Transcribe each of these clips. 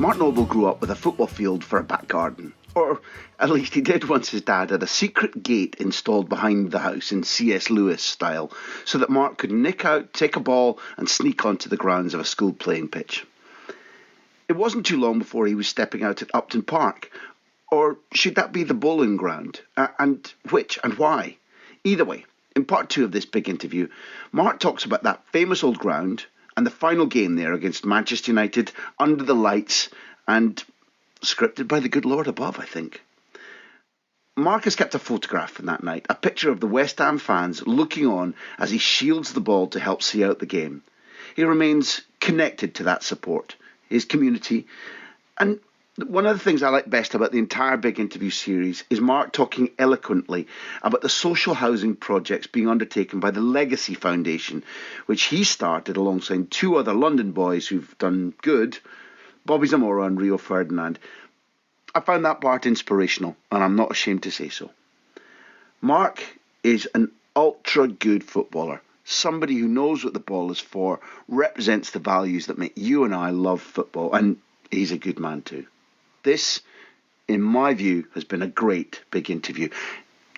Mark Noble grew up with a football field for a back garden. Or at least he did once his dad had a secret gate installed behind the house in C.S. Lewis style, so that Mark could nick out, take a ball and sneak onto the grounds of a school playing pitch. It wasn't too long before he was stepping out at Upton Park. Or should that be the Boleyn Ground? And which and why? Either way, in part 2 of this big interview, Mark talks about that famous old ground and the final game there against Manchester United under the lights and scripted by the good Lord above, I think. Mark has kept a photograph from that night, a picture of the West Ham fans looking on as he shields the ball to help see out the game. He remains connected to that support, his community, and one of the things I like best about the entire big interview series is Mark talking eloquently about the social housing projects being undertaken by the Legacy Foundation, which he started alongside 2 other London boys who've done good, Bobby Zamora and Rio Ferdinand. I found that part inspirational, and I'm not ashamed to say so. Mark is an ultra good footballer, somebody who knows what the ball is for, represents the values that make you and I love football, and he's a good man too. This, in my view, has been a great big interview.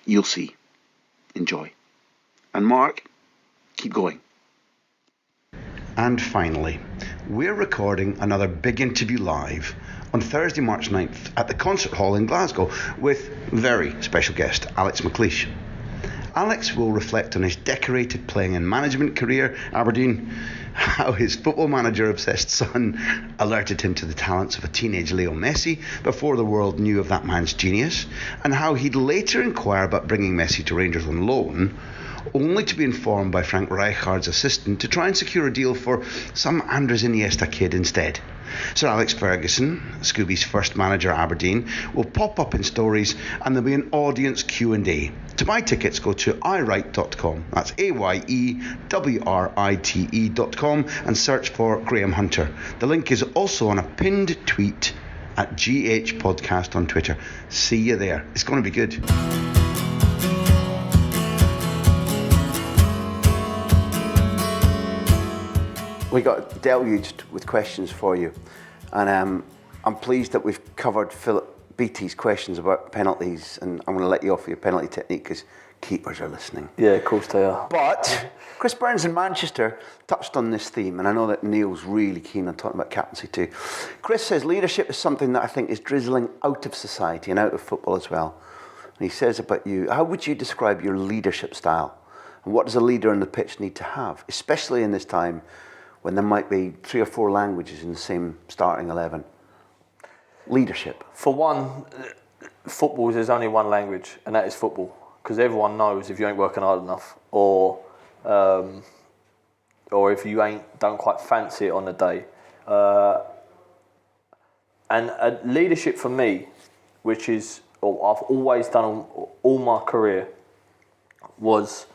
You'll see. Enjoy. And Mark, keep going. And finally, we're recording another big interview live on Thursday, March 9th at the Concert Hall in Glasgow with very special guest Alex McLeish. Alex will reflect on his decorated playing and management career, Aberdeen, how his football manager-obsessed son alerted him to the talents of a teenage Leo Messi before the world knew of that man's genius, and how he'd later inquire about bringing Messi to Rangers on loan, only to be informed by Frank Rijkaard's assistant to try and secure a deal for some Andres Iniesta kid instead. Sir Alex Ferguson, Scooby's first manager at Aberdeen, will pop up in stories and there'll be an audience Q&A. To buy tickets, go to iWrite.com, that's AYEWRITE.com, and search for Graham Hunter. The link is also on a pinned tweet at GH Podcast on Twitter. See you there. It's going to be good. We got deluged with questions for you, and I'm pleased that we've covered Philip Beattie's questions about penalties, and I'm going to let you off your penalty technique because keepers are listening. Yeah, of course they are. But Chris Burns in Manchester touched on this theme, and I know that Neil's really keen on talking about captaincy too. Chris says leadership is something that I think is drizzling out of society and out of football as well. And he says about you, how would you describe your leadership style? And what does a leader on the pitch need to have, especially in this time when there might be 3 or 4 languages in the same starting 11? Leadership. For one, football is only one language, and that is football. Because everyone knows if you ain't working hard enough, or if you don't quite fancy it on the day. And leadership for me, which is I've always done all my career, was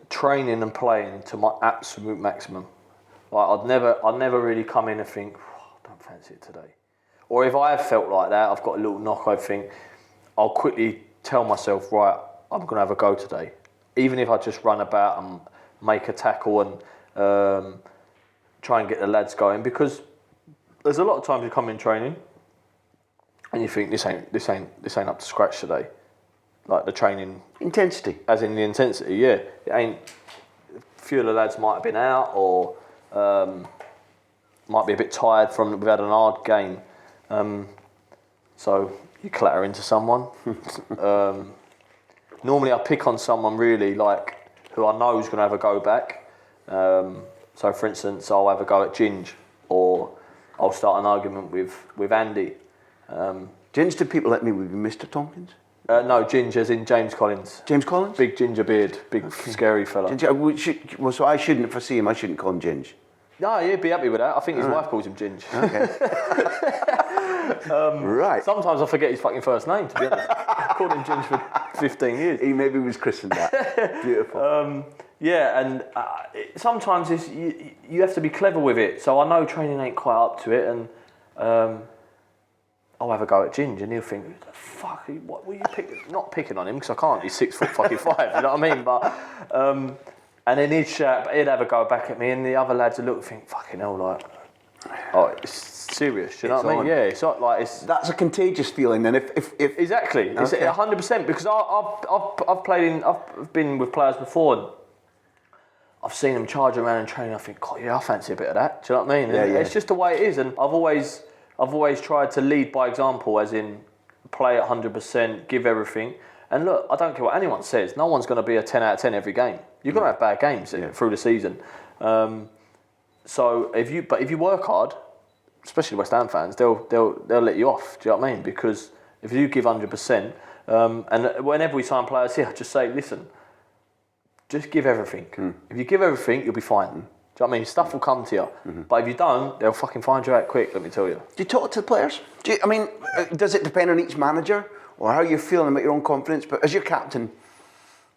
training and playing to my absolute maximum. Like I'd never really come in and think, I don't fancy it today. Or if I have felt like that, I've got a little knock, I think, I'll quickly tell myself, right, I'm going to have a go today. Even if I just run about and make a tackle and try and get the lads going. Because there's a lot of times you come in training and you think, this ain't up to scratch today. Like the training intensity, as in the intensity, yeah. It ain't. A few of the lads might have been out, or might be a bit tired from we've had an hard game. So you clatter into someone. Normally, I pick on someone really like who I know is going to have a go back. So, for instance, I'll have a go at Ginge, or I'll start an argument with Andy. Ginge to people like me would be Mr. Tompkins. No, Ginger as in James Collins. James Collins? Big ginger beard, big scary fella. Ginger, so I shouldn't, if I see him, I shouldn't call him Ginge. No, he'd be happy with that. I think his wife calls him Ginge. Okay. Right. Sometimes I forget his fucking first name, to be honest. I've called him Ginge for 15 years. He maybe was christened that. Beautiful. Yeah, and sometimes you have to be clever with it. So I know training ain't quite up to it, and I'll have a go at Ginge, and he'll think, who the fuck, what were you picking? Not picking on him, because I can't, he's 6'5", you know what I mean? But And then he'd shout, he'd have a go back at me, and the other lads would look and think, fucking hell, like, oh, it's serious, do you know what I mean? Yeah, it's not like it's... That's a contagious feeling then, if... Exactly, it's 100%, because I've been with players before, and I've seen them charge around and train, I think, God, yeah, I fancy a bit of that, do you know what I mean? And it's just the way it is, and I've always tried to lead by example, as in, play at 100%, give everything. And look, I don't care what anyone says. No one's going to be a 10 out of 10 every game. You're going to have bad games through the season. So if you work hard, especially West Ham fans, they'll let you off. Do you know what I mean? Because if you give 100%, and whenever we sign players here, I just say, listen, just give everything. If you give everything, you'll be fine. Do you know what I mean? Stuff will come to you. But if you don't, they'll fucking find you out quick, let me tell you. Do you talk to the players? Does it depend on each manager or how you're feeling about your own confidence? But as your captain,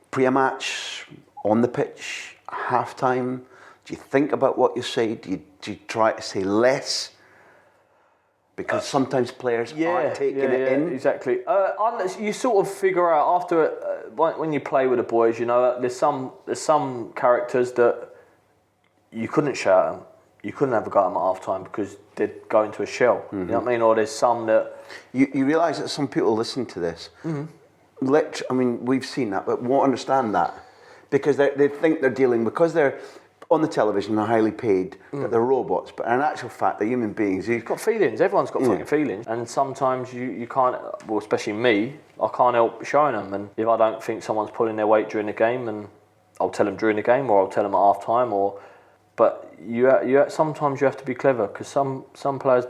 pre-match, on the pitch, half-time, do you think about what you say? Do you try to say less? Because sometimes players aren't taking it in. Exactly. You sort of figure out after when you play with the boys, you know, there's some characters that you couldn't shout at them. You couldn't have a go at them at half time because they'd go into a shell. You know what I mean? Or there's some that... You realise that some people listen to this. We've seen that, but won't understand that. Because they think they're dealing... Because they're on the television, they're highly paid, that they're robots. But in actual fact, they're human beings. You've got feelings. Everyone's got fucking feelings. And sometimes you can't... Well, especially me, I can't help showing them. And if I don't think someone's pulling their weight during the game, and I'll tell them during the game, or I'll tell them at half time, or... But sometimes you have to be clever because some players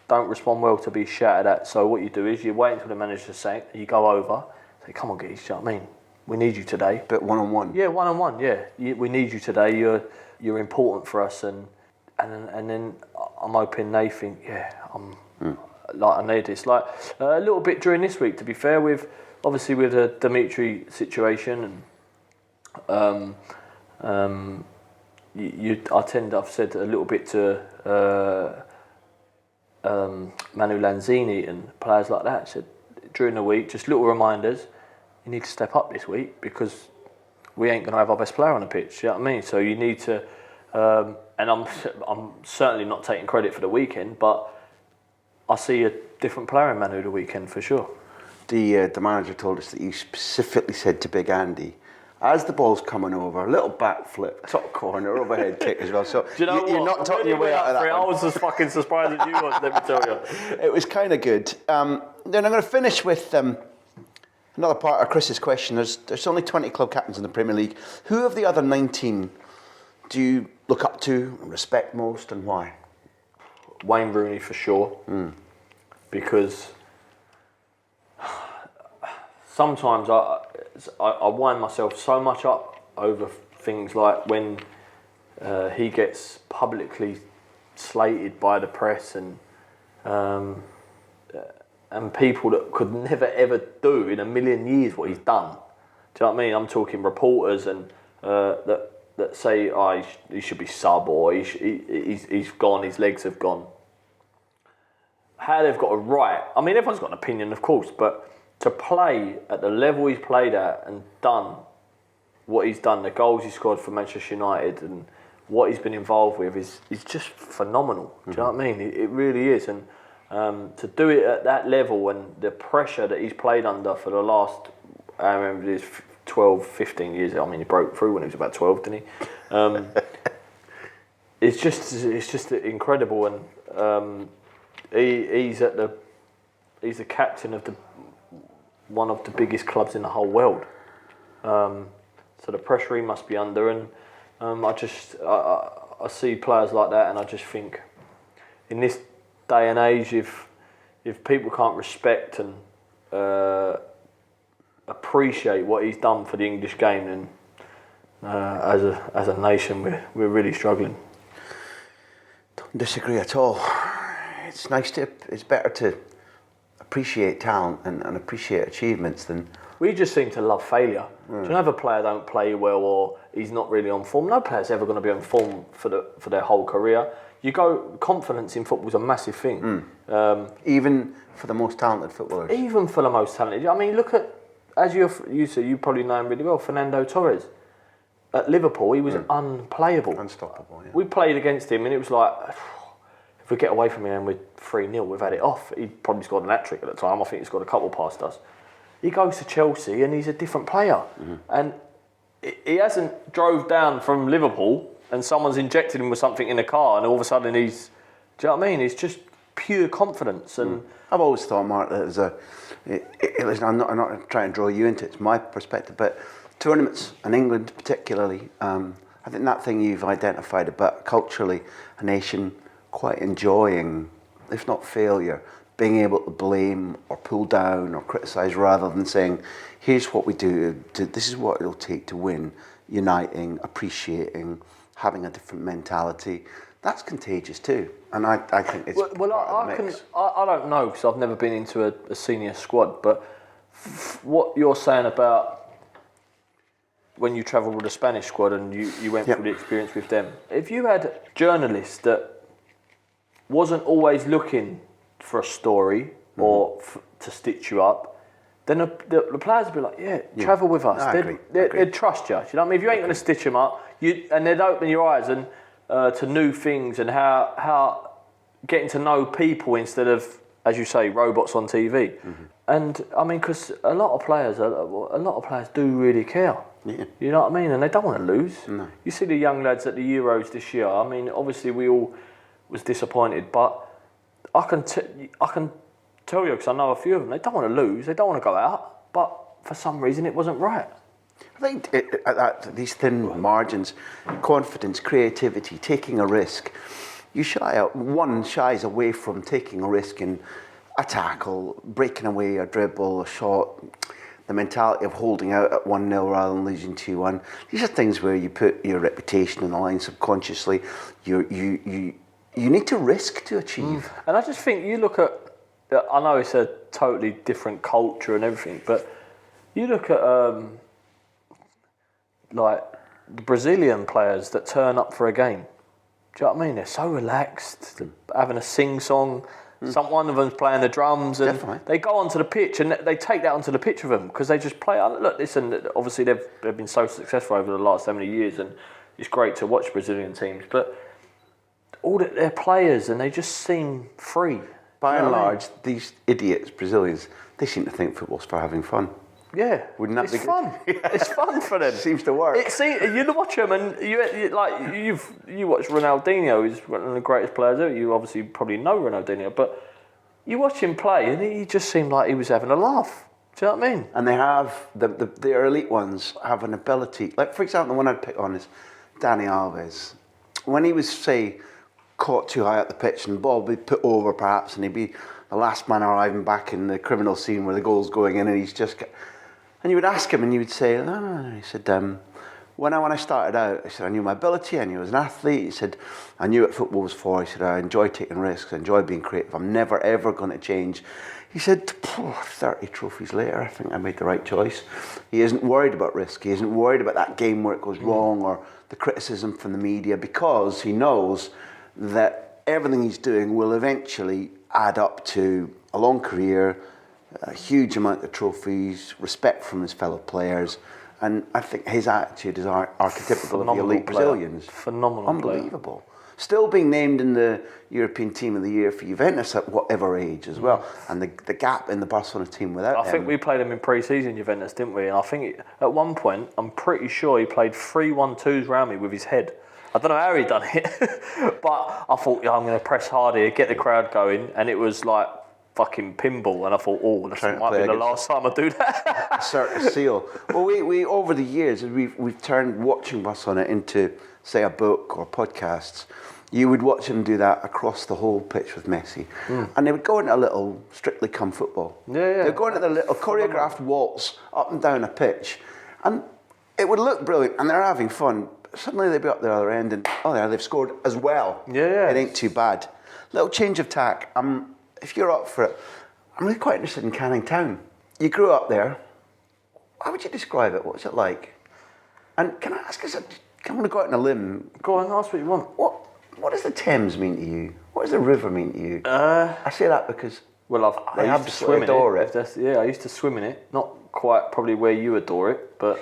don't respond well to be shouted at. So what you do is you wait until the manager's saying, you go over, say, come on, guys, do you know what I mean? We need you today. But one-on-one. Yeah, one-on-one. Yeah, we need you today. You're important for us, and then I'm hoping they think, I need this. Like a little bit during this week, to be fair, with the Dimitri situation, and I've said a little bit to Manu Lanzini and players like that. I said during the week, just little reminders. You need to step up this week because we ain't going to have our best player on the pitch. You know what I mean? So you need to. And I'm certainly not taking credit for the weekend, but I see a different player in Manu the weekend for sure. The manager told us that you specifically said to Big Andy, as the ball's coming over, a little backflip, top corner, overhead kick as well. So do you know you're not talking your way out of that. I was as fucking surprised as you was, let me tell you. It was kind of good. Then I'm going to finish with another part of Chris's question. There's only 20 club captains in the Premier League. Who of the other 19 do you look up to and respect most, and why? Wayne Rooney for sure, because sometimes I wind myself so much up over things like when he gets publicly slated by the press and people that could never ever do in a million years what he's done. Do you know what I mean? I'm talking reporters and that say, he should be sub, or he's gone, his legs have gone. How they've got a right. I mean, everyone's got an opinion, of course, but to play at the level he's played at and done what he's done, the goals he scored for Manchester United and what he's been involved with is just phenomenal. Do you know what I mean? It really is. And to do it at that level and the pressure that he's played under for the last, I remember this 12, 15 years. I mean, he broke through when he was about 12, didn't he? It's just incredible, and he's the captain of one of the biggest clubs in the whole world. So the pressure he must be under, and I see players like that, and I just think in this day and age, if people can't respect and appreciate what he's done for the English game, then as a nation we're really struggling. Don't disagree at all. It's better to appreciate talent and appreciate achievements than... We just seem to love failure. Do you know if a player don't play well or he's not really on form? No player's ever going to be on form for their whole career. Confidence in football is a massive thing. Even for the most talented footballers. Even for the most talented. I mean, look at, as you say, you probably know him really well, Fernando Torres. at Liverpool, he was unplayable. Unstoppable, yeah. We played against him and it was like, if we get away from him and we're 3-0, we've had it off. He probably scored an hat-trick at the time. I think he scored a couple past us. He goes to Chelsea and he's a different player. And he hasn't drove down from Liverpool and someone's injected him with something in the car and all of a sudden he's, do you know what I mean? It's just pure confidence. And I've always thought, Mark, that listen, I'm not trying to draw you into it, it's my perspective, but tournaments, and England particularly, I think that thing you've identified about culturally a nation quite enjoying, if not failure, being able to blame or pull down or criticise rather than saying, here's what we do, this is what it'll take to win, uniting, appreciating, having a different mentality. That's contagious too, and I think it's part of the mix. I don't know because I've never been into a senior squad, but what you're saying about when you travelled with the Spanish squad and you went through the experience with them, if you had journalists that wasn't always looking for a story or to stitch you up, then the players would be like, travel with us. They'd trust you. You know what I mean? If you ain't going to stitch them up, and they'd open your eyes and to new things and how getting to know people instead of, as you say, robots on TV. And I mean, because a lot of players do really care. Yeah. You know what I mean? And they don't want to lose. No. You see the young lads at the Euros this year. I mean, obviously we all was disappointed, but I can tell you because I know a few of them. They don't want to lose. They don't want to go out. But for some reason, it wasn't right. I think these thin margins, confidence, creativity, taking a risk. You shies away from taking a risk in a tackle, breaking away, a dribble, a shot. The mentality of holding out at 1-0 rather than losing 2-1. These are things where you put your reputation on the line subconsciously. You need to risk to achieve. And I just think you look at, I know it's a totally different culture and everything, but you look at like the Brazilian players that turn up for a game. Do you know what I mean? They're so relaxed, they're having a sing-song. One of them's playing the drums, and they go onto the pitch and they take that onto the pitch with them because they just play. Look, listen. Obviously, they've been so successful over the last so many years, and it's great to watch Brazilian teams. But all they're players, and they just seem free. By and large, these idiots, Brazilians, they seem to think football's for having fun. Yeah, wouldn't that be good? Fun. It's fun for them. Seems to work. You watch them, and you watch Ronaldinho, who's one of the greatest players ever. You obviously probably know Ronaldinho, but you watch him play, and he just seemed like he was having a laugh. Do you know what I mean? And they have their elite ones have an ability. Like for example, the one I'd pick on is Dani Alves. When he was say caught too high up the pitch and the ball would be put over perhaps, and he'd be the last man arriving back in the criminal scene where the goal's going in, and he's just. And you would ask him, and you would say, no. He said, when I started out, I said, I knew my ability, I knew I was an athlete. He said, I knew what football was for. He said, I enjoy taking risks, I enjoy being creative. I'm never, ever going to change. He said, 30 trophies later, I think I made the right choice. He isn't worried about risk. He isn't worried about that game where it goes wrong or the criticism from the media because he knows that everything he's doing will eventually add up to a long career, a huge amount of trophies, respect from his fellow players, and I think his attitude is archetypical of the elite Brazilians. Phenomenal, unbelievable. Still being named in the European Team of the Year for Juventus at whatever age as well, and the gap in the Barcelona team without him. I think we played him in pre-season Juventus, didn't we? And I think at one point, I'm pretty sure he played 3-1-2s round me with his head. I don't know how he done it, but I thought, I'm going to press hard here, get the crowd going, and it was like fucking pinball, and I thought, this might be the last time I do that. Assert a seal. Well, we over the years, we've turned watching Barcelona into, say, a book or podcasts. You would watch them do that across the whole pitch with Messi. And they would go into a little Strictly Come Football. Yeah. They'd go into the little choreographed waltz up and down a pitch. And it would look brilliant, and they're having fun. Suddenly they'd be up the other end, and they've scored as well. Yeah. It ain't too bad. Little change of tack. If you're up for it, I'm really quite interested in Canning Town. You grew up there. How would you describe it? What's it like? And can I ask us, I'm going to go out on a limb. Go on, ask what you want. What does the Thames mean to you? What does the river mean to you? I say that because I used to swim in it. I used to swim in it. Not quite probably where you adore it, but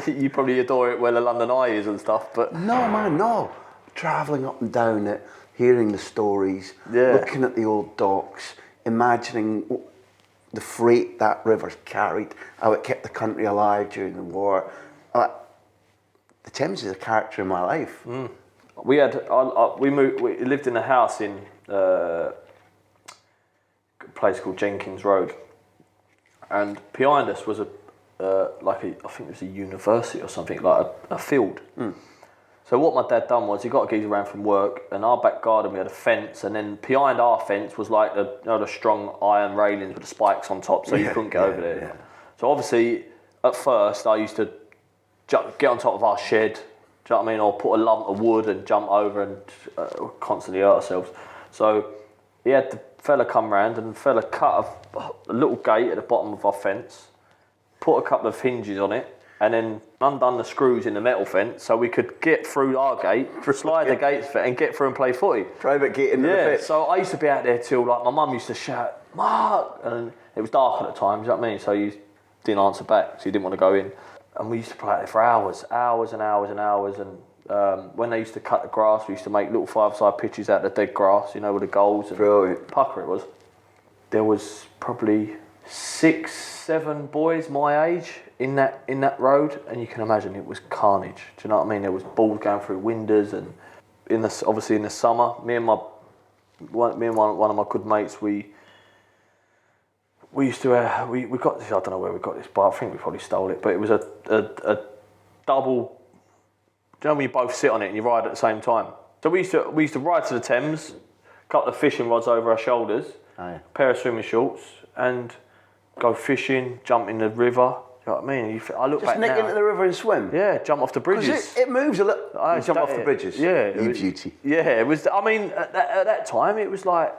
you probably adore it where the London Eye is and stuff. But no, man, no. Travelling up and down it, hearing the stories, looking at the old docks, imagining the freight that river's carried, how it kept the country alive during the war. The Thames is a character in my life. We lived in a house in a place called Jenkins Road, and behind us was I think it was a university or something, like a field. So what my dad done was he got a geezer around from work, and our back garden we had a fence, and then behind our fence was like the strong iron railings with the spikes on top, so you couldn't get over there. Yeah. So obviously at first I used to get on top of our shed, do you know what I mean, or put a lump of wood and jump over and constantly hurt ourselves. So he had the fella come round, and the fella cut a little gate at the bottom of our fence, put a couple of hinges on it, and then undone the screws in the metal fence so we could get through our gate, slide the gates and get through and play footy. Private gate into the pitch. So I used to be out there till, like, my mum used to shout, "Mark!" And it was dark at the time, do you know what I mean? So you didn't answer back, so you didn't want to go in. And we used to play out there for hours and hours and hours. And when they used to cut the grass, we used to make little five-side pitches out of the dead grass, you know, with the goals. And brilliant. Pucker it was. There was probably 6, 7 boys my age in that road, and you can imagine it was carnage. Do you know what I mean? There was balls going through windows, and obviously in the summer, me and one of my good mates, we used to we got this. I don't know where we got this, but I think we probably stole it. But it was a double. Do you know when you both sit on it and you ride at the same time? So we used to ride to the Thames, couple of fishing rods over our shoulders, pair of swimming shorts, and go fishing, jump in the river. You know what I mean? I look back now. Just nick into the river and swim? Yeah, jump off the bridges. Because it moves a little. Jump off the bridges? Yeah. You beauty. Yeah, it was, I mean, at that time, it was like,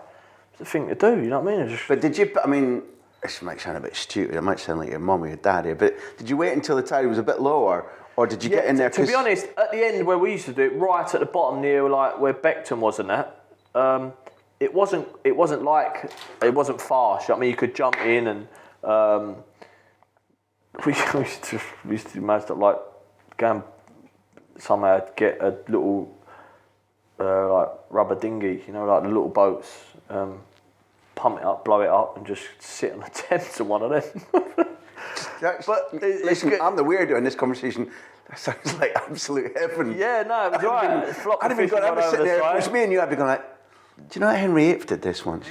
it's a thing to do, you know what I mean? But did you, I mean, this might sound a bit stupid, it might sound like your mum or your dad here, but did you wait until the tide was a bit lower, or did you get in there? To be honest, at the end where we used to do it, right at the bottom near like where Beckton was and that, it wasn't fast, you know what I mean? You could jump in and, we used to manage to like go and somehow get a little like rubber dinghy, you know, like the little boats, pump it up, blow it up, and just sit on the Thames on one of them. But listen, I'm the weirdo in this conversation. That sounds like absolute heaven. Yeah, no, it was right. I'd have been going, I'd be sitting there, if it was me and you, I'd be going like, do you know that Henry VIII did this once?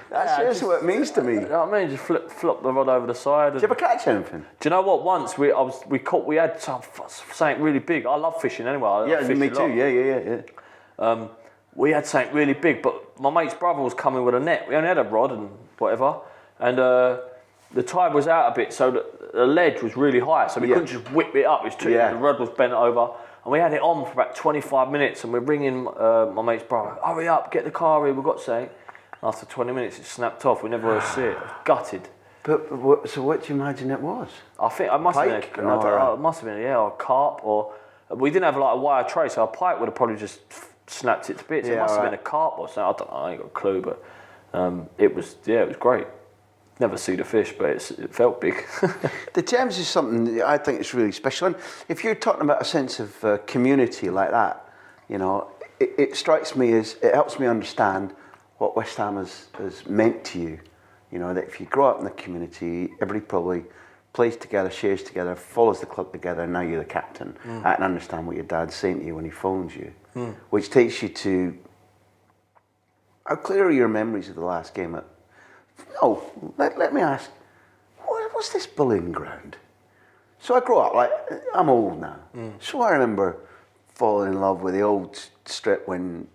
That's seriously what it means to me. You know what I mean? Just flop the rod over the side. Did you ever catch anything? Do you know what? Once we had something really big. I love fishing anyway. Yeah, me too. Yeah. We had something really big, but my mate's brother was coming with a net. We only had a rod and whatever, and the tide was out a bit, so the ledge was really high, so we couldn't just whip it up. The rod was bent over. And we had it on for about 25 minutes, and we're ringing my mate's brother, hurry up, get the car here, we've got something. After 20 minutes, it snapped off. We never see it. I was gutted. So what do you imagine it was? I think I must have been a carp, or we didn't have like a wire tray, so a pike would have probably just snapped it to bits. It must have been a carp or something. I don't know. I ain't got a clue, but it was great. Never see the fish, but it felt big. The Thames is something that I think is really special. And if you're talking about a sense of community like that, you know, it strikes me as, it helps me understand what West Ham has meant to you. You know, that if you grow up in the community, everybody probably plays together, shares together, follows the club together, and now you're the captain. I can understand what your dad's saying to you when he phones you, which takes you to, how clear are your memories of the last game at... No, let me ask, what's this Boleyn Ground? So I grew up, like, I'm old now. So I remember falling in love with the old strip when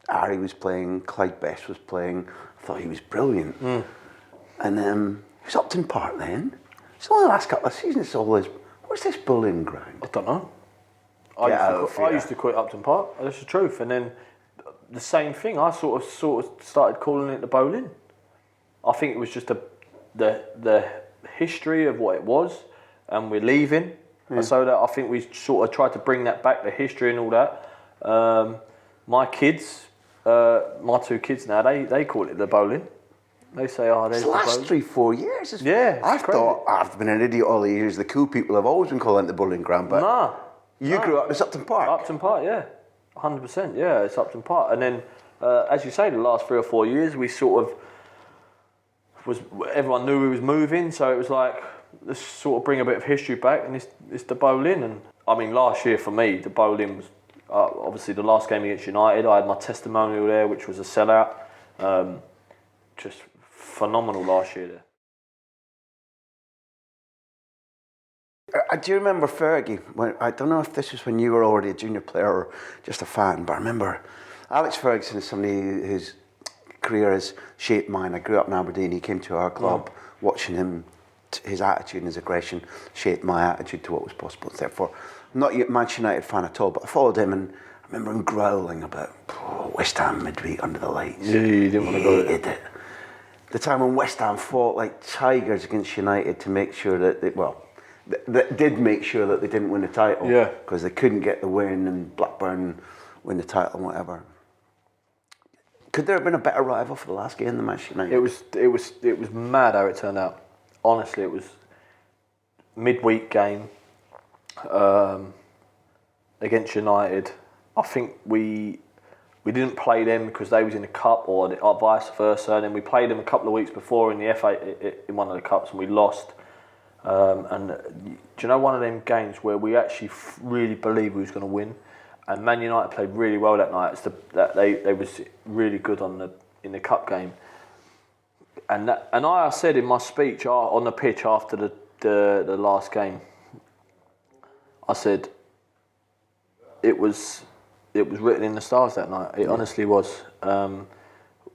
Harry was playing, Clyde Best was playing. I thought he was brilliant. And it was Upton Park then. So in the last couple of seasons, it's all this, what's this Boleyn Ground? I don't know. I used to quit Upton Park, that's the truth. And then the same thing, I sort of started calling it the Boleyn. I think it was just the history of what it was, and we're leaving. And so that I think we sort of tried to bring that back, the history and all that. My kids, my 2 kids now, they call it the Boleyn. They say, oh, there's the last Boleyn. 3-4 years. It's crazy. Thought I've been an idiot all the years. The cool people have always been calling it the Boleyn Ground, but you grew up in Upton Park. Upton Park, yeah, 100%. Yeah, it's Upton Park. And then, as you say, the last 3 or 4 years, we sort of everyone knew we was moving, so it was like, let's sort of bring a bit of history back, and it's the Boleyn. And I mean, last year for me, the Boleyn was obviously the last game against United. I had my testimonial there, which was a sellout. Just phenomenal last year there. Do you remember Fergie? I don't know if this was when you were already a junior player or just a fan, but I remember Alex Ferguson is somebody whose career has shaped mine. I grew up in Aberdeen. He came to our club. Watching him, his attitude and his aggression shaped my attitude to what was possible. Therefore, I'm not a Manchester United fan at all, but I followed him and I remember him growling about West Ham midweek under the lights. Yeah, you didn't want to go there. It. The time when West Ham fought like tigers against United to make sure that that did make sure that they didn't win the title. Yeah. Because they couldn't get the win and Blackburn win the title and whatever. Could there have been a better rival for the last game than Manchester United? It was mad how it turned out. Honestly, it was midweek game against United. I think we didn't play them because they was in the cup or vice versa. And then we played them a couple of weeks before in the FA in one of the cups and we lost. And do you know one of them games where we actually really believed we was going to win? And Man United played really well that night. They was really good in the cup game. And I said in my speech on the pitch after the last game, I said it was written in the stars that night. It honestly was.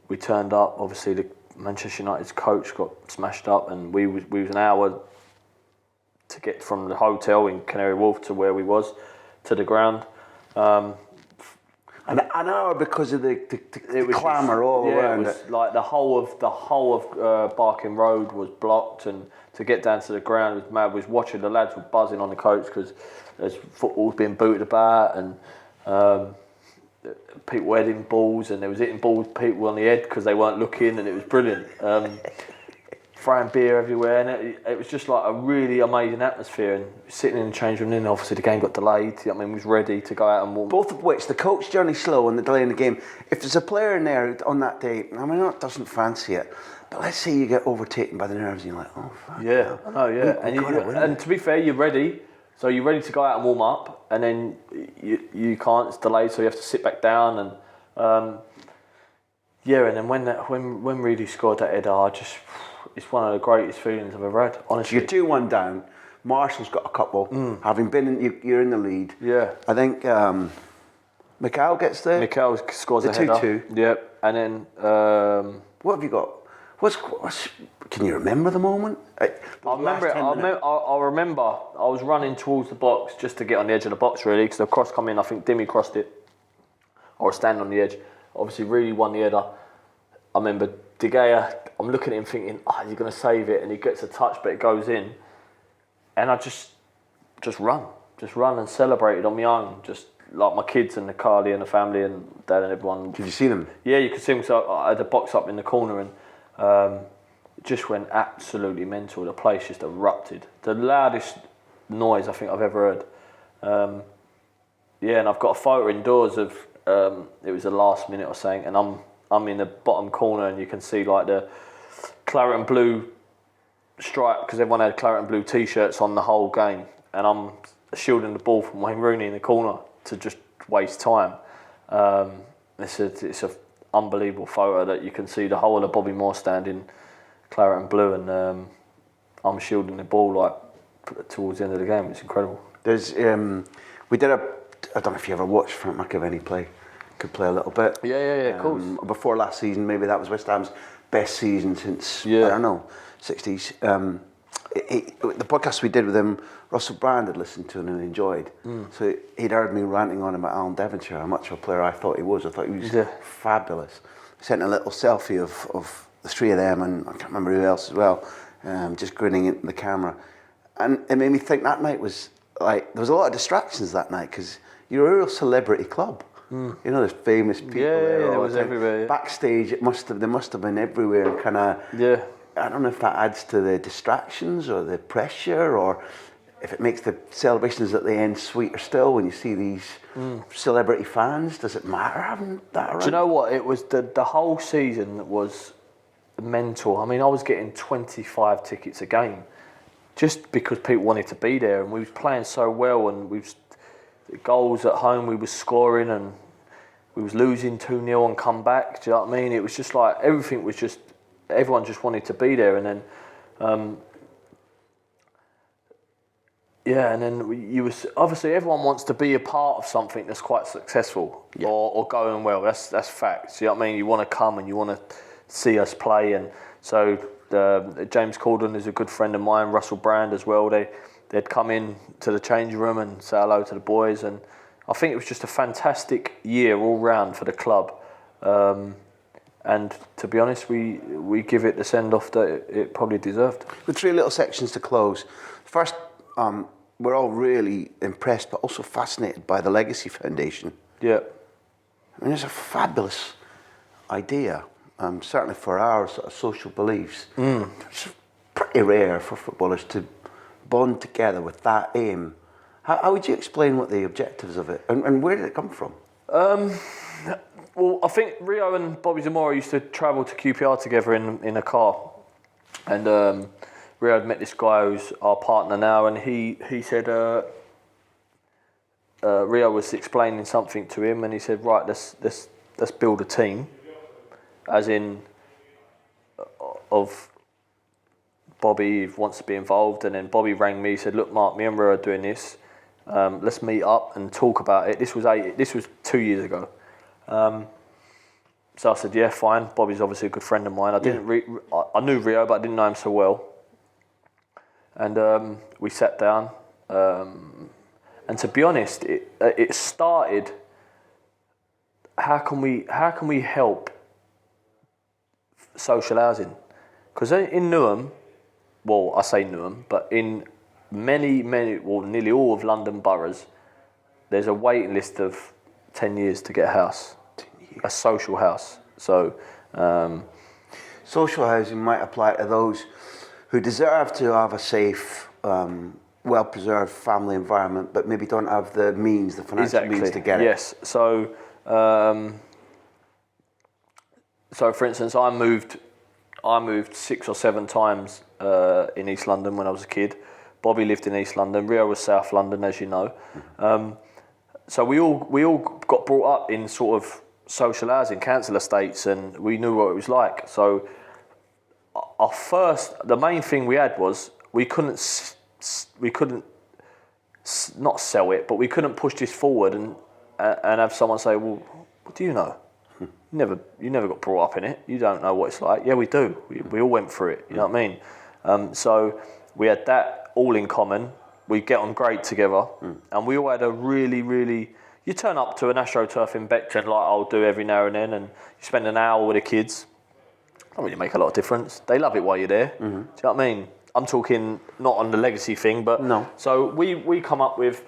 We turned up. Obviously, the Manchester United's coach got smashed up, and we was an hour to get from the hotel in Canary Wharf to where we was to the ground. An hour because of the clamour all around. It was like the whole of Barking Road was blocked, and to get down to the ground was mad. We was watching, the lads were buzzing on the coach because there's footballs being booted about and people heading balls, and there was hitting balls people on the head because they weren't looking, and it was brilliant. Throwing beer everywhere, and it was just like a really amazing atmosphere. And sitting in the change room, and then obviously the game got delayed. I mean, we was ready to go out and walk. Both of which, the coach Johnny Slow and the delay in the game. If there's a player in there on that day, I mean, it doesn't fancy it, but let's say you get overtaken by the nerves, and you're like, oh, fuck. Yeah, I know, yeah. And to be fair, you're ready. So you're ready to go out and warm up, and then you can't. It's delayed, so you have to sit back down and and then when Reedy scored that header, it's one of the greatest feelings I've ever had, honestly. You're 2-1 down. Marshall's got a couple. Having been you're in the lead. Yeah. I think Mikhail gets there. Mikhail scores the a header. 2-2. Yep. And then what have you got? Can you remember the moment? I remember. I was running towards the box just to get on the edge of the box, really, because the cross come in. I think Dimmy crossed it, or standing on the edge. Obviously, really won the header. I remember De Gea. I'm looking at him thinking, he's going to save it, and he gets a touch, but it goes in. And I just run and celebrated on my own, just like my kids and the Carly and the family and Dad and everyone. Did you see them? Yeah, you could see them. So I had the box up in the corner, and it just went absolutely mental. The place just erupted. The loudest noise I think I've ever heard. And I've got a photo indoors of it was the last minute or something, and I'm in the bottom corner, and you can see like the claret and blue stripe, because everyone had claret and blue t-shirts on the whole game, and I'm shielding the ball from Wayne Rooney in the corner to just waste time. It's a unbelievable photo that you can see the whole of the Bobby Moore stand in claret and blue, and I'm shielding the ball like towards the end of the game. It's incredible. There's we did I don't know if you ever watched Frank McAvenny play. Could play a little bit. Yeah, of course. Before last season, maybe that was West Ham's best season since, I don't know, 60s. The podcast we did with him, Russell Brand had listened to and enjoyed. So he'd heard me ranting on him at Alan Devonshire, how much of a player I thought he was. I thought he was fabulous. I sent a little selfie of the three of them, and I can't remember who else as well, just grinning into the camera. And it made me think that night was like, there was a lot of distractions that night, because you're a real celebrity club. You know, there's famous people there. There was everywhere. Yeah. Backstage, they must have been everywhere, and kind of. Yeah. I don't know if that adds to the distractions or the pressure, or if it makes the celebrations at the end sweeter still when you see these celebrity fans. Does it matter having that around? Do you know what? It was the whole season was mental. I mean, I was getting 25 tickets a game just because people wanted to be there, and we was playing so well, and the goals at home we was scoring, and we was losing 2-0 and come back. Do you know what I mean? It was just like everything was just. Everyone just wanted to be there, and then, and then you was obviously everyone wants to be a part of something that's quite successful or going well. That's facts. You know what I mean? You want to come and you want to see us play, and so James Corden is a good friend of mine, Russell Brand as well. They'd come in to the changing room and say hello to the boys, and I think it was just a fantastic year all round for the club. And to be honest, we give it the send-off that it probably deserved. With 3 little sections to close. First, we're all really impressed but also fascinated by the Legacy Foundation. Yeah. I mean, it's a fabulous idea, certainly for our sort of social beliefs. It's pretty rare for footballers to bond together with that aim. How would you explain what the objectives of it, and where did it come from? Well, I think Rio and Bobby Zamora used to travel to QPR together in a car, and Rio had met this guy who's our partner now, and he said Rio was explaining something to him, and he said, right, let's build a team, as in of Bobby wants to be involved, and then Bobby rang me, said, look, Mark, me and Rio are doing this, let's meet up and talk about it. This was 2 years ago. So I said, yeah, fine. Bobby's obviously a good friend of mine. I knew Rio, but I didn't know him so well. And we sat down. And to be honest, it started. How can we help social housing? Because in Newham, well, I say Newham, but in many, nearly all of London boroughs, there's a waiting list of 10 years to get a house. A social house. So, social housing might apply to those who deserve to have a safe, well-preserved family environment, but maybe don't have the means, the financial means to get it. Yes. So, for instance, I moved 6 or 7 times in East London when I was a kid. Bobby lived in East London. Rio was South London, as you know. So we all got brought up in sort of social housing, council estates, and we knew what it was like. So the main thing we had was we couldn't not sell it, but we couldn't push this forward and have someone say, well, what do you know? You never got brought up in it. You don't know what it's like. Yeah, we do. We all went through it. You know what I mean? So we had that all in common. We get on great together, and we all had a really, really. You turn up to an AstroTurf in Beckton, like I'll do every now and then, and you spend an hour with the kids. Don't really make a lot of difference. They love it while you're there. Mm-hmm. Do you know what I mean? I'm talking not on the legacy thing, but no. So we come up with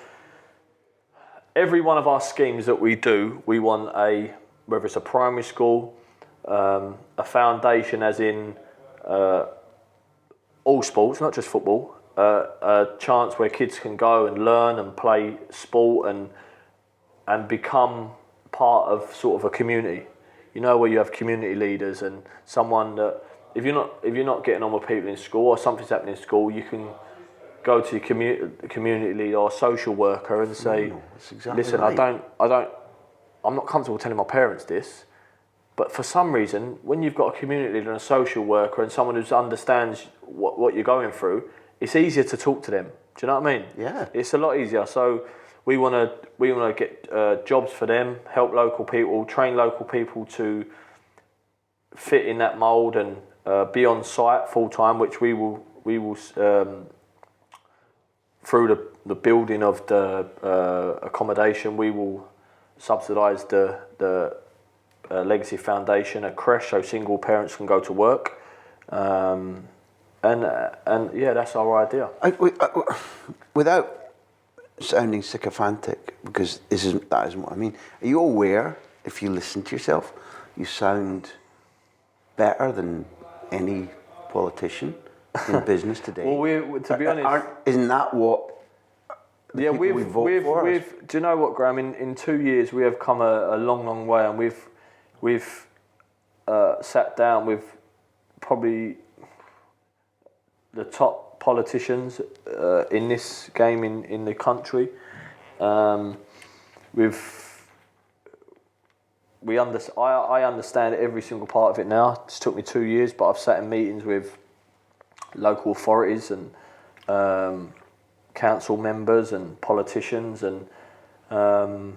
every one of our schemes that we do. We want whether it's a primary school, a foundation, as in all sports, not just football. A chance where kids can go and learn and play sport and become part of sort of a community. You know, where you have community leaders and someone that if you're not getting on with people in school or something's happening in school, you can go to your community leader or social worker and say, listen, right. I'm not comfortable telling my parents this, but for some reason, when you've got a community leader and a social worker and someone who understands what you're going through, it's easier to talk to them. Do you know what I mean? Yeah. It's a lot easier. So we want to get jobs for them, help local people, train local people to fit in that mould and be on site full time, which we will through the building of the accommodation, we will subsidise the Legacy Foundation, a creche, so single parents can go to work. And yeah, that's our idea. Without sounding sycophantic, because that isn't what I mean. Are you aware, if you listen to yourself, you sound better than any politician in business today? Well, to be honest, isn't that what? Yeah, we vote for? Do you know what, Graham? In 2 years, we have come a long, long way, and we've sat down with probably the top politicians in this game in the country. I understand every single part of it now. It's took me 2 years, but I've sat in meetings with local authorities and council members and politicians, and on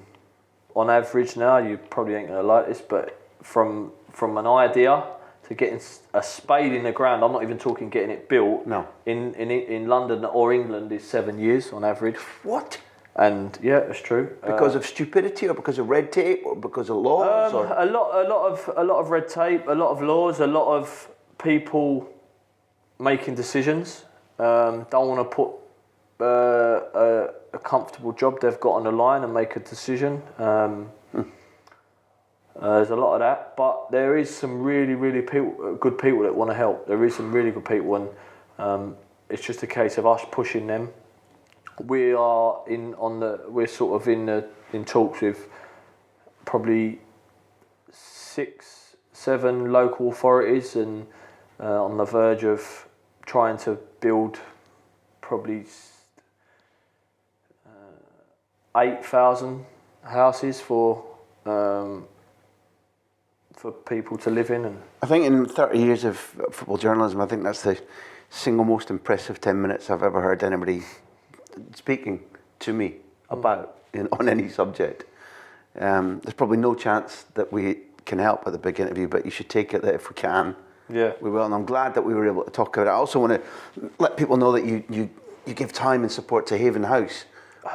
average now, you probably ain't going to like this, but from an idea to getting a spade in the ground, I'm not even talking getting it built. No. In London or England is 7 years on average. What? And yeah, it's true. Because of stupidity, or because of red tape, or because of laws? Or? A lot of red tape, a lot of laws, a lot of people making decisions. Don't want to put a comfortable job they've got on the line and make a decision. There's a lot of that, but there is some really, really good people that want to help. There is some really good people, and it's just a case of us pushing them. We're sort of in talks with probably 6, 7 local authorities, and on the verge of trying to build probably 8,000 houses for people to live in. And I think in 30 years of football journalism, I think that's the single most impressive 10 minutes I've ever heard anybody speaking to me about on any subject. There's probably no chance that we can help at the big interview, but you should take it that if we can, yeah, we will. And I'm glad that we were able to talk about it. I also want to let people know that you give time and support to Haven House.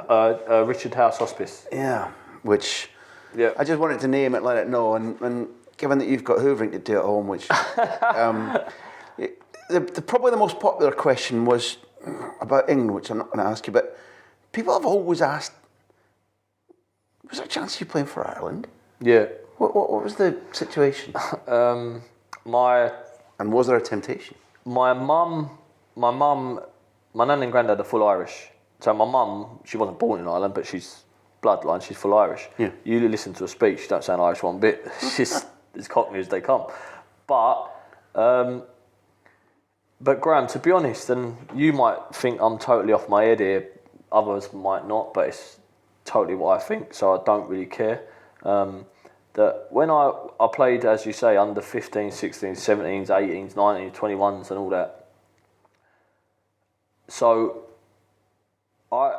Richard House Hospice. Yeah, which yeah. I just wanted to name it, let it know, and given that you've got hoovering to do at home, which probably the most popular question was about England, which I'm not going to ask you, but people have always asked, was there a chance of you playing for Ireland? Yeah. What was the situation? And was there a temptation? My nan and granddad are full Irish. So my mum, she wasn't born in Ireland, but she's bloodline, she's full Irish. Yeah. You listen to her speak, she don't sound Irish one bit. She's as Cockney as they come. But Graham, to be honest, and you might think I'm totally off my head here, others might not, but it's totally what I think, so I don't really care. That when I played, as you say, under 15s, 16s, 17s, 18s, 19s, 21s and all that. So I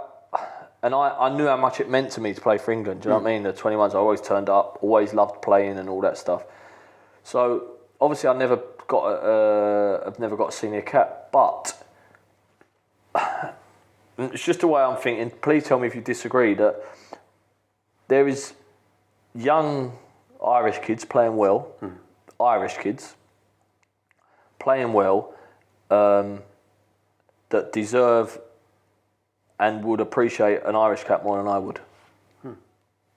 knew how much it meant to me to play for England. Do you know what I mean? The 21s, I always turned up, always loved playing and all that stuff. So obviously, I've never got a senior cap, but it's just the way I'm thinking. Please tell me if you disagree. That there is young Irish kids playing well, Irish kids playing well, that deserve and would appreciate an Irish cap more than I would. And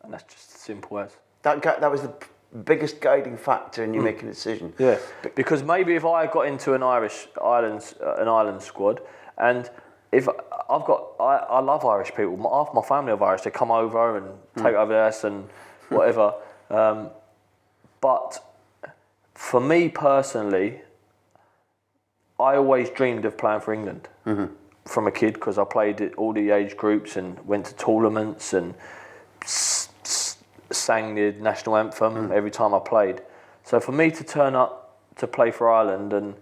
that's just as simple as. That was the biggest guiding factor in you making a decision. Yeah, because maybe if I got into an Ireland squad, and if I love Irish people. Half my family are Irish. They come over and take over the house and whatever. But for me personally, I always dreamed of playing for England from a kid, because I played at all the age groups and went to tournaments and sang the national anthem every time I played. So for me to turn up to play for Ireland and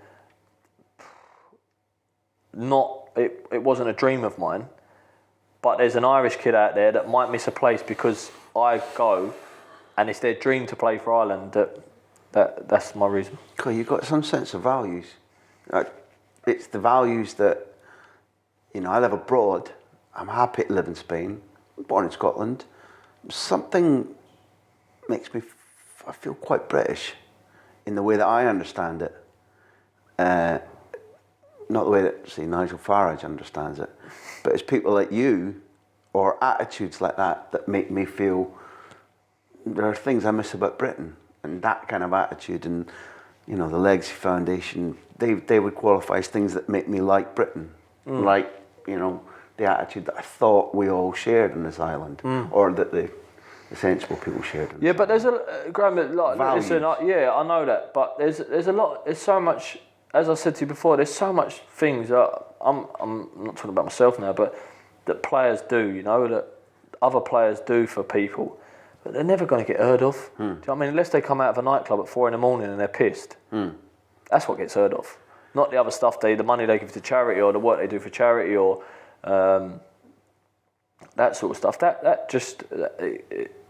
it wasn't a dream of mine, but there's an Irish kid out there that might miss a place because I go and it's their dream to play for Ireland, that's my reason. Cool, you've got some sense of values. It's the values that, I live abroad, I'm happy to live in Spain, born in Scotland. Something makes me, I feel quite British in the way that I understand it. Not the way that, say, Nigel Farage understands it. But it's people like you or attitudes like that make me feel there are things I miss about Britain, and that kind of attitude, and the Legacy Foundation, they would qualify as things that make me like Britain, like the attitude that I thought we all shared on this island, or that the sensible people shared. Yeah, but there's Graham, like, listen, I know that, but there's a lot. There's so much. As I said to you before, there's so much things that I'm not talking about myself now, but that players do, that other players do for people, but they're never going to get heard of. Do you know what I mean? Unless they come out of a nightclub at 4 a.m. and they're pissed. That's what gets heard of. Not the other stuff, the money they give to charity or the work they do for charity or that sort of stuff. That just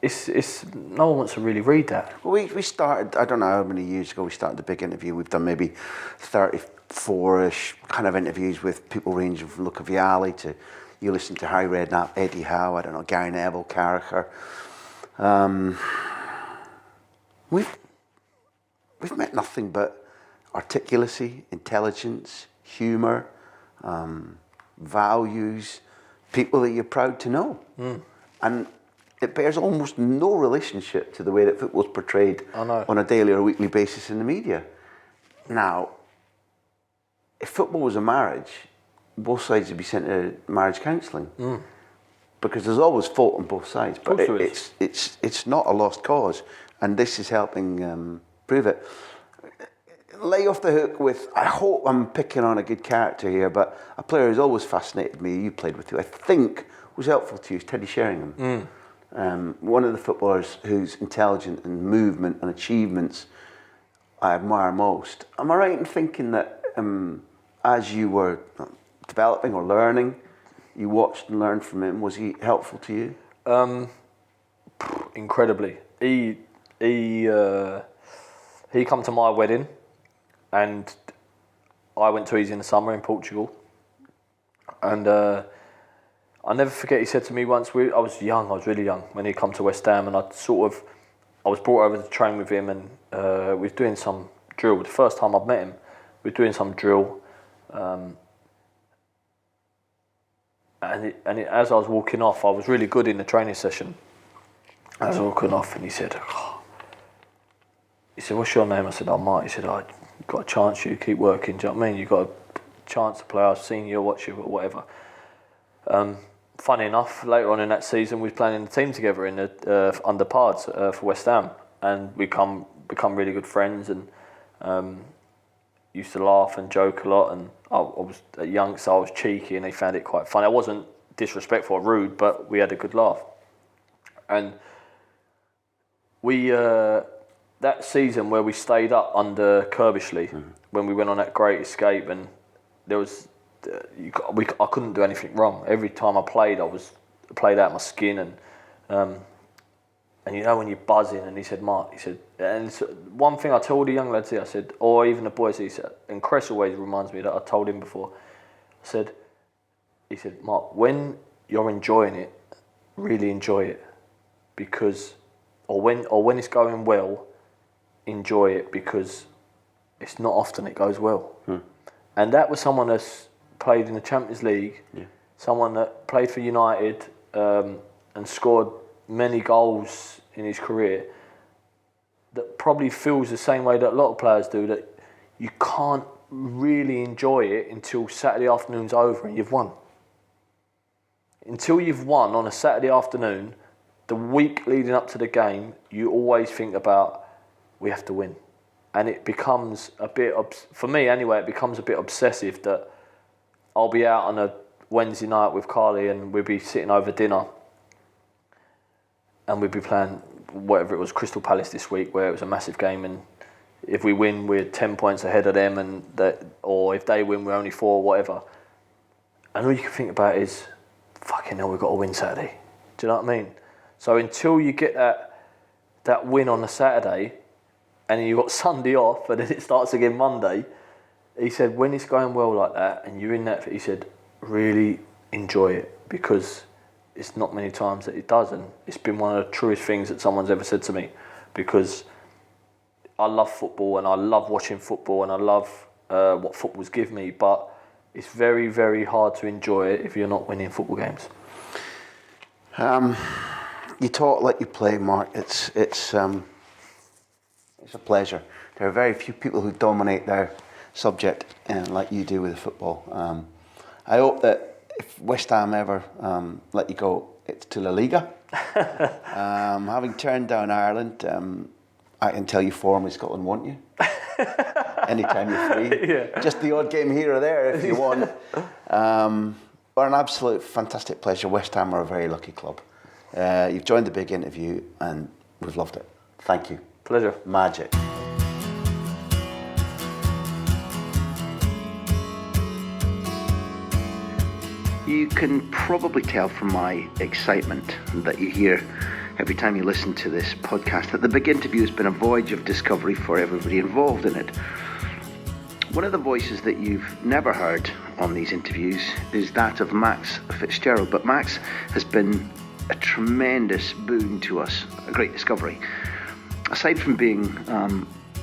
it's no one wants to really read that. Well, we started, I don't know how many years ago we started the big interview. We've done maybe 34-ish kind of interviews with people ranging from Luca Vialli to, you listen to Harry Redknapp, Eddie Howe, I don't know, Gary Neville, Carragher. We've met nothing but articulacy, intelligence, humour, values, people that you're proud to know. And it bears almost no relationship to the way that football's portrayed on a daily or weekly basis in the media. Now, if football was a marriage, both sides would be sent to marriage counselling. Because there's always fault on both sides, but it's not a lost cause, and this is helping prove it. Lay off the hook with, I hope I'm picking on a good character here, but a player who's always fascinated me, you played with, who I think was helpful to you, is Teddy Sheringham. One of the footballers whose intelligence and movement and achievements I admire most. Am I right in thinking that as you were developing or learning, you watched and learned from him? Was he helpful to you? Incredibly. He come to my wedding, and I went to his in the summer in Portugal. And I'll never forget, he said to me once, I was really young, when he come to West Ham, and I was brought over to train with him, and we was doing some drill. The first time I'd met him, we were doing some drill. And as I was walking off, I was really good in the training session. I was walking off, and he said, what's your name? I said, I'm Mark. He said, you've got a chance, you keep working, do you know what I mean? You've got a chance to play, I've seen you, watch you, whatever. Funny enough, later on in that season, we was playing in the team together in the under parts for West Ham, and we become really good friends, and used to laugh and joke a lot, and I was a youngster, I was cheeky, and they found it quite funny. I wasn't disrespectful or rude, but we had a good laugh. And we that season where we stayed up under Kirbishley, when we went on that great escape, and there was I couldn't do anything wrong. Every time I played, I played out my skin, and when you're buzzing. And he said, Mark, and one thing I told the young lads here, I said, or even the boys, he said, and Cress always reminds me that I told him before. He said, Mark, when you're enjoying it, really enjoy it, because, or when it's going well, enjoy it, because it's not often it goes well. And that was someone that's played in the Champions League, someone that played for United and scored many goals in his career, that probably feels the same way that a lot of players do, that you can't really enjoy it until Saturday afternoon's over and you've won. Until you've won on a Saturday afternoon, the week leading up to the game, you always think about, we have to win. And it becomes a bit, for me anyway, it becomes a bit obsessive, that I'll be out on a Wednesday night with Carly and we'll be sitting over dinner and we'll be playing whatever it was, Crystal Palace this week, where it was a massive game, and if we win, we're 10 points ahead of them, or if they win, we're only 4, whatever. And all you can think about is, fucking hell, we've got to win Saturday. Do you know what I mean? So until you get that win on a Saturday, and then you've got Sunday off, and then it starts again Monday, he said, when it's going well like that, and you're in that, he said, really enjoy it, because it's not many times that it does, and it's been one of the truest things that someone's ever said to me, because I love football, and I love watching football, and I love what football's give me, but it's very, very hard to enjoy it if you're not winning football games. You talk like you play, Mark. It's a pleasure. There are very few people who dominate their subject like you do with football. I hope that if West Ham ever let you go, it's to La Liga. Having turned down Ireland, I can tell you formally Scotland want you. Anytime you're free. Yeah. Just the odd game here or there if you want. But an absolute fantastic pleasure. West Ham are a very lucky club. You've joined the big interview and we've loved it. Thank you. Pleasure. Magic. You can probably tell from my excitement that you hear every time you listen to this podcast that the big interview has been a voyage of discovery for everybody involved in it. One of the voices that you've never heard on these interviews is that of Max Fitzgerald, but Max has been a tremendous boon to us, a great discovery. Aside from being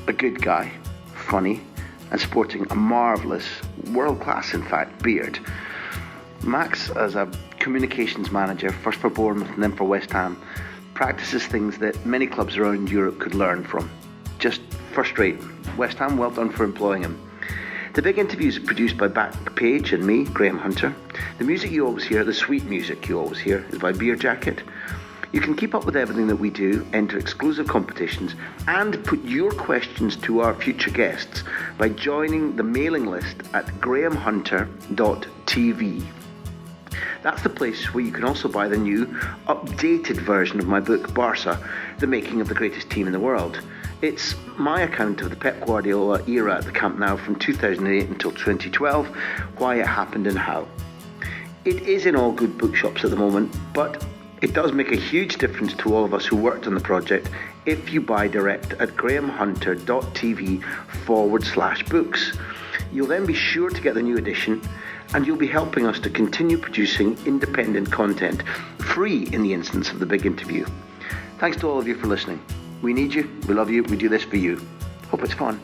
a good guy, funny, and sporting a marvellous, world-class in fact, beard, Max, as a communications manager, first for Bournemouth and then for West Ham, practices things that many clubs around Europe could learn from. Just first rate. West Ham, well done for employing him. The big interviews are produced by Backpage and me, Graham Hunter. The music you always hear, the sweet music you always hear, is by Beer Jacket. You can keep up with everything that we do, enter exclusive competitions, and put your questions to our future guests by joining the mailing list at grahamhunter.tv. That's the place where you can also buy the new, updated version of my book, Barca, The Making of the Greatest Team in the World. It's my account of the Pep Guardiola era at the Camp Nou from 2008 until 2012, why it happened and how. It is in all good bookshops at the moment, but it does make a huge difference to all of us who worked on the project if you buy direct at grahamhunter.tv/books. You'll then be sure to get the new edition, and you'll be helping us to continue producing independent content, free in the instance of the big interview. Thanks to all of you for listening. We need you, we love you, we do this for you. Hope it's fun.